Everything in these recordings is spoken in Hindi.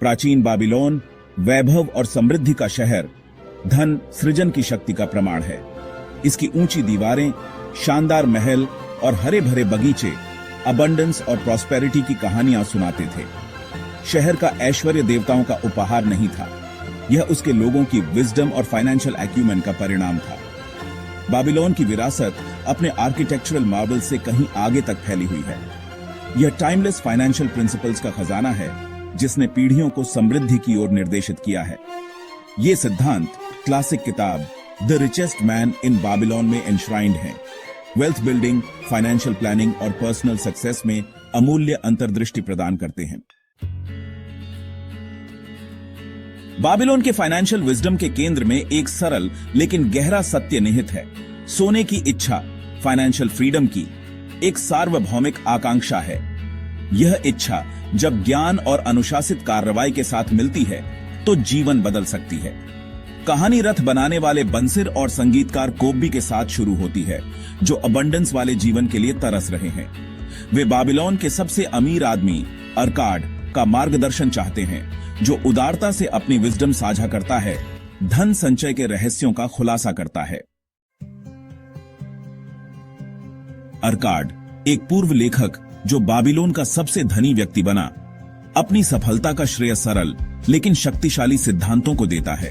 प्राचीन बाबिलोन वैभव और समृद्धि का शहर, धन सृजन की शक्ति का प्रमाण है। इसकी ऊंची दीवारें, शानदार महल और हरे भरे बगीचे अबंडेंस और प्रॉस्पेरिटी की कहानियां सुनाते थे। शहर का ऐश्वर्य देवताओं का उपहार नहीं था, यह उसके लोगों की विजडम और फाइनेंशियल एक्यूमेन का परिणाम था। बाबिलोन की विरासत अपने आर्किटेक्चरल मार्वल से कहीं आगे तक फैली हुई है। यह टाइमलेस फाइनेंशियल प्रिंसिपल्स का खजाना है जिसने पीढ़ियों को समृद्धि की ओर निर्देशित किया है। ये सिद्धांत क्लासिक किताब the richest man in Babylon में एनश्राइंड हैं। वेल्थ बिल्डिंग, फाइनेंशियल प्लानिंग और पर्सनल सक्सेस में अमूल्य अंतर्दृष्टि प्रदान करते हैं। बाबिलोन के फाइनेंशियल विजडम के केंद्र में एक सरल लेकिन गहरा सत्य निहित है। सोने की इच्छा, फाइनेंशियल फ्रीडम की एक सार्वभौमिक आकांक्षा है। यह इच्छा जब ज्ञान और अनुशासित कार्रवाई के साथ मिलती है तो जीवन बदल सकती है। कहानी रथ बनाने वाले बंसिर और संगीतकार कोब्बी के साथ शुरू होती है, जो अबंडेंस वाले जीवन के लिए तरस रहे हैं। वे बाबिलोन के सबसे अमीर आदमी अर्काड का मार्गदर्शन चाहते हैं, जो उदारता से अपनी विजडम साझा करता है, धन संचय के रहस्यों का खुलासा करता है। अर्काड, एक पूर्व लेखक जो बाबिलोन का सबसे धनी व्यक्ति बना, अपनी सफलता का श्रेय सरल लेकिन शक्तिशाली सिद्धांतों को देता है।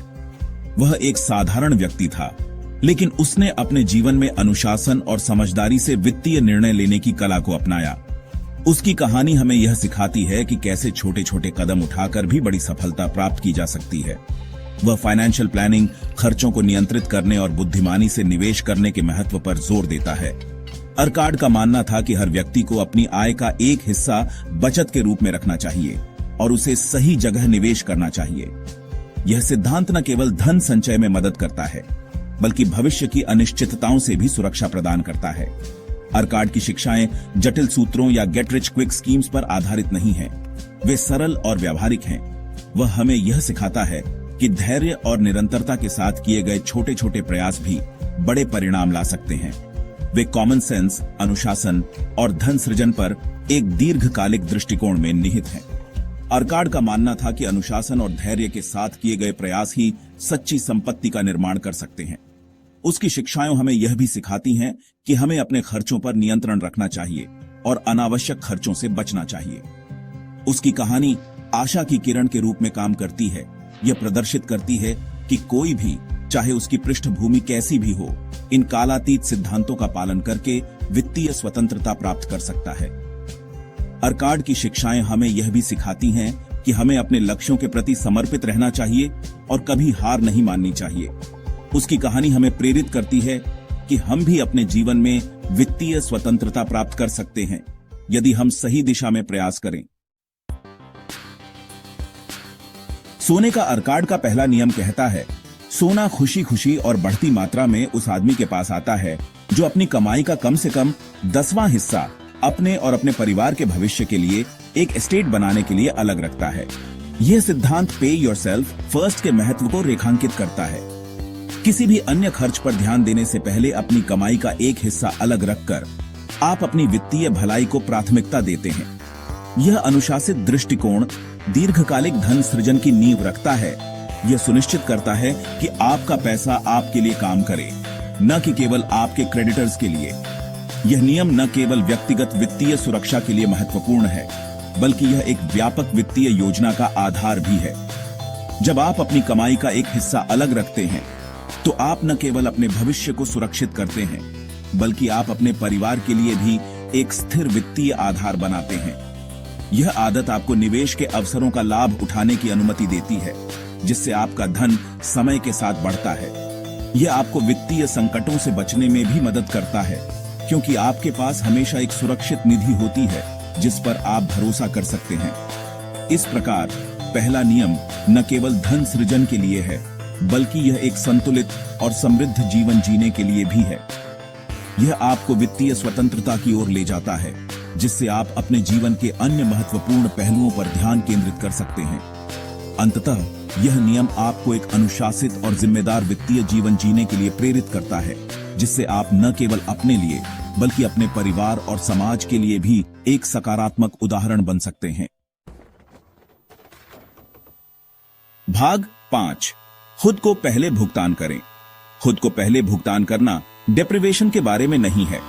वह एक साधारण व्यक्ति था, लेकिन उसने अपने जीवन में अनुशासन और समझदारी से वित्तीय निर्णय लेने की कला को अपनाया। उसकी कहानी हमें यह सिखाती है कि कैसे छोटे छोटे कदम उठाकर भी बड़ी सफलता प्राप्त की जा सकती है। वह फाइनेंशियल प्लानिंग, खर्चों को नियंत्रित करने और बुद्धिमानी से निवेश करने के महत्व पर जोर देता है। अर्काड का मानना था कि हर व्यक्ति को अपनी आय का एक हिस्सा बचत के रूप में रखना चाहिए और उसे सही जगह निवेश करना चाहिए। यह सिद्धांत न केवल धन संचय में मदद करता है, बल्कि भविष्य की अनिश्चितताओं से भी सुरक्षा प्रदान करता है। अर्काड की शिक्षाएं जटिल सूत्रों या गेट रिच क्विक स्कीम्स पर आधारित नहीं हैं। वे सरल और व्यावहारिक हैं। वह हमें यह सिखाता है कि धैर्य और निरंतरता के साथ किए गए छोटे छोटे प्रयास भी बड़े परिणाम ला सकते हैं। वे कॉमन सेंस, अनुशासन और धन सृजन पर एक दीर्घकालिक दृष्टिकोण में निहित हैं। अर्काड का मानना था कि अनुशासन और धैर्य के साथ किए गए प्रयास ही सच्ची संपत्ति का निर्माण कर सकते हैं। उसकी शिक्षाएं हमें यह भी सिखाती हैं कि हमें अपने खर्चों पर नियंत्रण रखना चाहिए और अनावश्यक खर्चों से बचना चाहिए। उसकी कहानी आशा की किरण के रूप में काम करती है। यह प्रदर्शित करती है कि कोई भी, चाहे उसकी पृष्ठभूमि कैसी भी हो, इन कालातीत सिद्धांतों का पालन करके वित्तीय स्वतंत्रता प्राप्त कर सकता है। अर्काड की शिक्षाएं हमें यह भी सिखाती हैं कि हमें अपने लक्ष्यों के प्रति समर्पित रहना चाहिए और कभी हार नहीं माननी चाहिए। उसकी कहानी हमें प्रेरित करती है कि हम भी अपने जीवन में वित्तीय स्वतंत्रता प्राप्त कर सकते हैं, यदि हम सही दिशा में प्रयास करें। सोने का अर्काड का पहला नियम कहता है, सोना खुशी खुशी और बढ़ती मात्रा में उस आदमी के पास आता है जो अपनी कमाई का कम से कम 10वां हिस्सा अपने और अपने परिवार के भविष्य के लिए एक एस्टेट बनाने के लिए अलग रखता है। यह सिद्धांत पे योरसेल्फ फर्स्ट के महत्व को रेखांकित करता है। किसी भी अन्य खर्च पर ध्यान देने से पहले अपनी कमाई का एक हिस्सा अलग रखकर आप अपनी वित्तीय भलाई को प्राथमिकता देते हैं। यह अनुशासित दृष्टिकोण दीर्घकालिक धन सृजन की नींव रखता है। यह सुनिश्चित करता है कि आपका पैसा आपके लिए काम करे, न कि केवल आपके क्रेडिटर्स के लिए। यह नियम न केवल व्यक्तिगत वित्तीय सुरक्षा के लिए महत्वपूर्ण है, बल्कि यह एक व्यापक वित्तीय योजना का आधार भी है। जब आप अपनी कमाई का एक हिस्सा अलग रखते हैं, तो आप न केवल अपने भविष्य को सुरक्षित करते हैं, बल्कि आप अपने परिवार के लिए भी एक स्थिर वित्तीय आधार बनाते हैं। यह आदत आपको निवेश के अवसरों का लाभ उठाने की अनुमति देती है, जिससे आपका धन समय के साथ बढ़ता है। यह आपको वित्तीय संकटों से बचने में भी मदद करता है, क्योंकि आपके पास हमेशा एक सुरक्षित निधि होती है जिस पर आप भरोसा कर सकते हैं। इस प्रकार पहला नियम न केवल धन सृजन के लिए है, बल्कि यह एक संतुलित और समृद्ध जीवन जीने के लिए भी है। यह आपको वित्तीय स्वतंत्रता की ओर ले जाता है, जिससे आप अपने जीवन के अन्य महत्वपूर्ण पहलुओं पर ध्यान केंद्रित कर सकते हैं। अंततः यह नियम आपको एक अनुशासित और जिम्मेदार वित्तीय जीवन जीने के लिए प्रेरित करता है, जिससे आप न केवल अपने लिए बल्कि अपने परिवार और समाज के लिए भी एक सकारात्मक उदाहरण बन सकते हैं। भाग 5, खुद को पहले भुगतान करें। खुद को पहले भुगतान करना डिप्रिवेशन के बारे में नहीं है।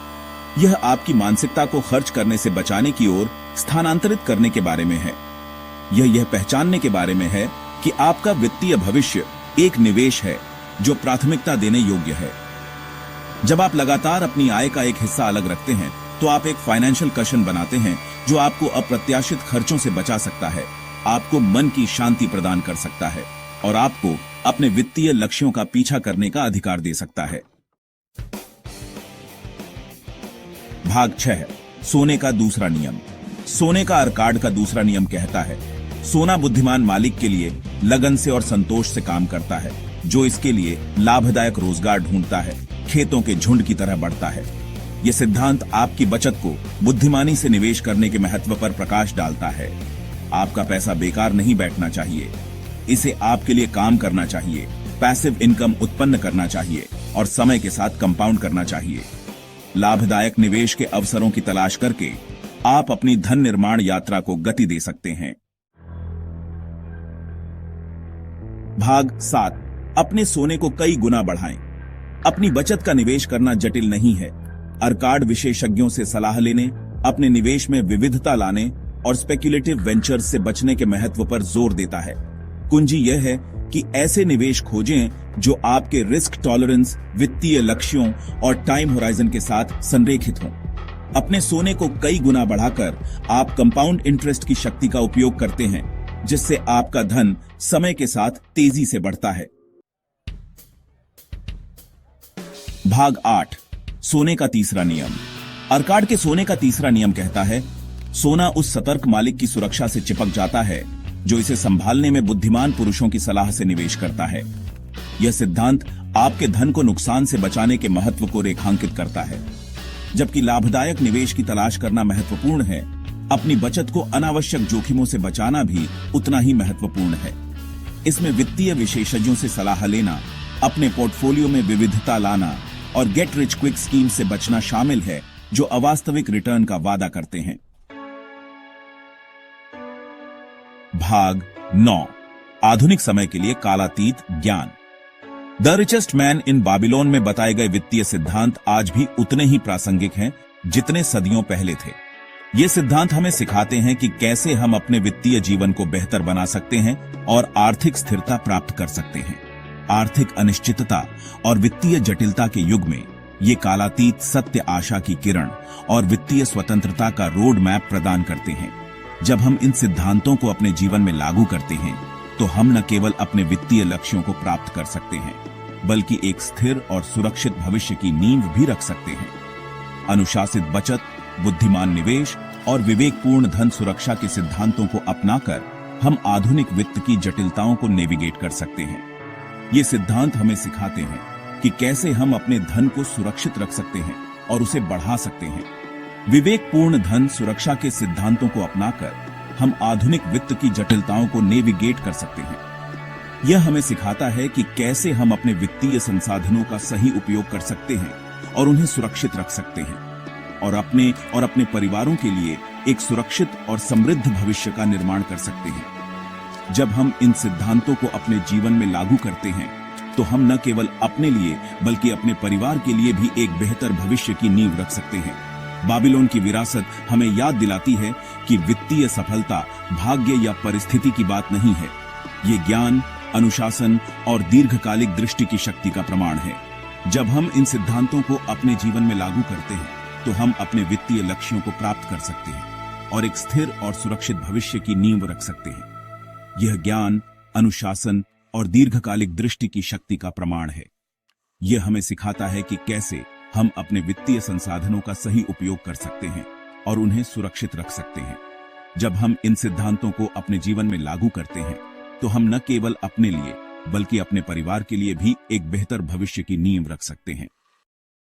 यह आपकी मानसिकता को खर्च करने से बचाने की ओर स्थानांतरित करने के बारे में है। यह पहचानने के बारे में है कि आपका वित्तीय भविष्य एक निवेश है जो प्राथमिकता देने योग्य है। जब आप लगातार अपनी आय का एक हिस्सा अलग रखते हैं तो आप एक फाइनेंशियल कशन बनाते हैं जो आपको अप्रत्याशित खर्चों से बचा सकता है, आपको मन की शांति प्रदान कर सकता है और आपको अपने वित्तीय लक्ष्यों का पीछा करने का अधिकार दे सकता है। भाग 6, सोने का दूसरा नियम। सोने का अर्काड का दूसरा नियम कहता है, सोना बुद्धिमान मालिक के लिए लगन से और संतोष से काम करता है, जो इसके लिए लाभदायक रोजगार ढूंढता है, खेतों के झुंड की तरह बढ़ता है। यह सिद्धांत आपकी बचत को बुद्धिमानी से निवेश करने के महत्व पर प्रकाश डालता है। आपका पैसा बेकार नहीं बैठना चाहिए, इसे आपके लिए काम करना चाहिए, पैसिव इनकम उत्पन्न करना चाहिए और समय के साथ कंपाउंड करना चाहिए। लाभदायक निवेश के अवसरों की तलाश करके आप अपनी धन निर्माण यात्रा को गति दे सकते हैं। भाग 7, अपने सोने को कई गुना बढ़ाएं। अपनी बचत का निवेश करना जटिल नहीं है। अर्काड विशेषज्ञों से सलाह लेने, अपने निवेश में विविधता लाने और स्पेक्युलेटिव वेंचर्स से बचने के महत्व पर जोर देता है। कुंजी यह है कि ऐसे निवेश खोजें जो आपके रिस्क टॉलरेंस, वित्तीय लक्ष्यों और टाइम होराइजन के साथ संरेखित हों। अपने सोने को कई गुना बढ़ाकर आप कंपाउंड इंटरेस्ट की शक्ति का उपयोग करते हैं, जिससे आपका धन समय के साथ तेजी से बढ़ता है। भाग 8, सोने का तीसरा नियम। अर्काड के सोने का तीसरा नियम कहता है, सोना उस सतर्क मालिक की सुरक्षा से चिपक जाता है जो इसे संभालने में बुद्धिमान पुरुषों की सलाह से निवेश करता है। यह सिद्धांत आपके धन को नुकसान से बचाने के महत्व को रेखांकित करता है। जबकि लाभदायक निवेश की तलाश करना महत्वपूर्ण है, अपनी बचत को अनावश्यक जोखिमों से बचाना भी उतना ही महत्वपूर्ण है। इसमें वित्तीय विशेषज्ञों से सलाह लेना, अपने पोर्टफोलियो में विविधता लाना और गेट रिच क्विक स्कीम से बचना शामिल है जो अवास्तविक रिटर्न का वादा करते हैं। भाग 9, आधुनिक समय के लिए कालातीत ज्ञान। The richest man in Babylon में बताए गए वित्तीय सिद्धांत आज भी उतने ही प्रासंगिक हैं जितने सदियों पहले थे। ये सिद्धांत हमें सिखाते हैं कि कैसे हम अपने वित्तीय जीवन को बेहतर बना सकते हैं और आर्थिक स्थिरता प्राप्त कर सकते हैं। आर्थिक अनिश्चितता और वित्तीय जटिलता के युग में ये कालातीत सत्य आशा की किरण और वित्तीय स्वतंत्रता का रोड मैप प्रदान करते हैं। जब हम इन सिद्धांतों को अपने जीवन में लागू करते हैं तो हम न केवल अपने वित्तीय लक्ष्यों को प्राप्त कर सकते हैं, बल्कि एक स्थिर और सुरक्षित भविष्य की नींव भी रख सकते हैं। अनुशासित बचत, बुद्धिमान निवेश और विवेकपूर्ण धन सुरक्षा के सिद्धांतों को अपनाकर हम आधुनिक वित्त की जटिलताओं को नेविगेट कर सकते हैं। ये सिद्धांत हमें सिखाते हैं कि कैसे हम अपने धन को सुरक्षित रख सकते हैं और उसे बढ़ा सकते हैं। विवेकपूर्ण धन सुरक्षा के सिद्धांतों को अपनाकर हम आधुनिक वित्त की जटिलताओं को नेविगेट कर सकते हैं। यह हमें सिखाता है कि कैसे हम अपने वित्तीय संसाधनों का सही उपयोग कर सकते हैं और उन्हें सुरक्षित रख सकते हैं और अपने परिवारों के लिए एक सुरक्षित और समृद्ध भविष्य का निर्माण कर सकते हैं। जब हम इन सिद्धांतों को अपने जीवन में लागू करते हैं तो हम न केवल अपने लिए बल्कि अपने परिवार के लिए भी एक बेहतर भविष्य की नींव रख सकते हैं। बाबिलोन की विरासत हमें याद दिलाती है कि वित्तीय सफलता भाग्य या परिस्थिति की बात नहीं है। ये ज्ञान, अनुशासन और दीर्घकालिक दृष्टि की शक्ति का प्रमाण है। जब हम इन सिद्धांतों को अपने जीवन में लागू करते हैं तो हम अपने वित्तीय लक्ष्यों को प्राप्त कर सकते हैं और एक स्थिर और सुरक्षित भविष्य की नींव रख सकते हैं। यह ज्ञान, अनुशासन और दीर्घकालिक दृष्टि की शक्ति का प्रमाण है। यह हमें सिखाता है कि कैसे हम अपने वित्तीय संसाधनों का सही उपयोग कर सकते हैं और उन्हें सुरक्षित रख सकते हैं। जब हम इन सिद्धांतों को अपने जीवन में लागू करते हैं तो हम न केवल अपने लिए बल्कि अपने परिवार के लिए भी एक बेहतर भविष्य की नींव रख सकते हैं।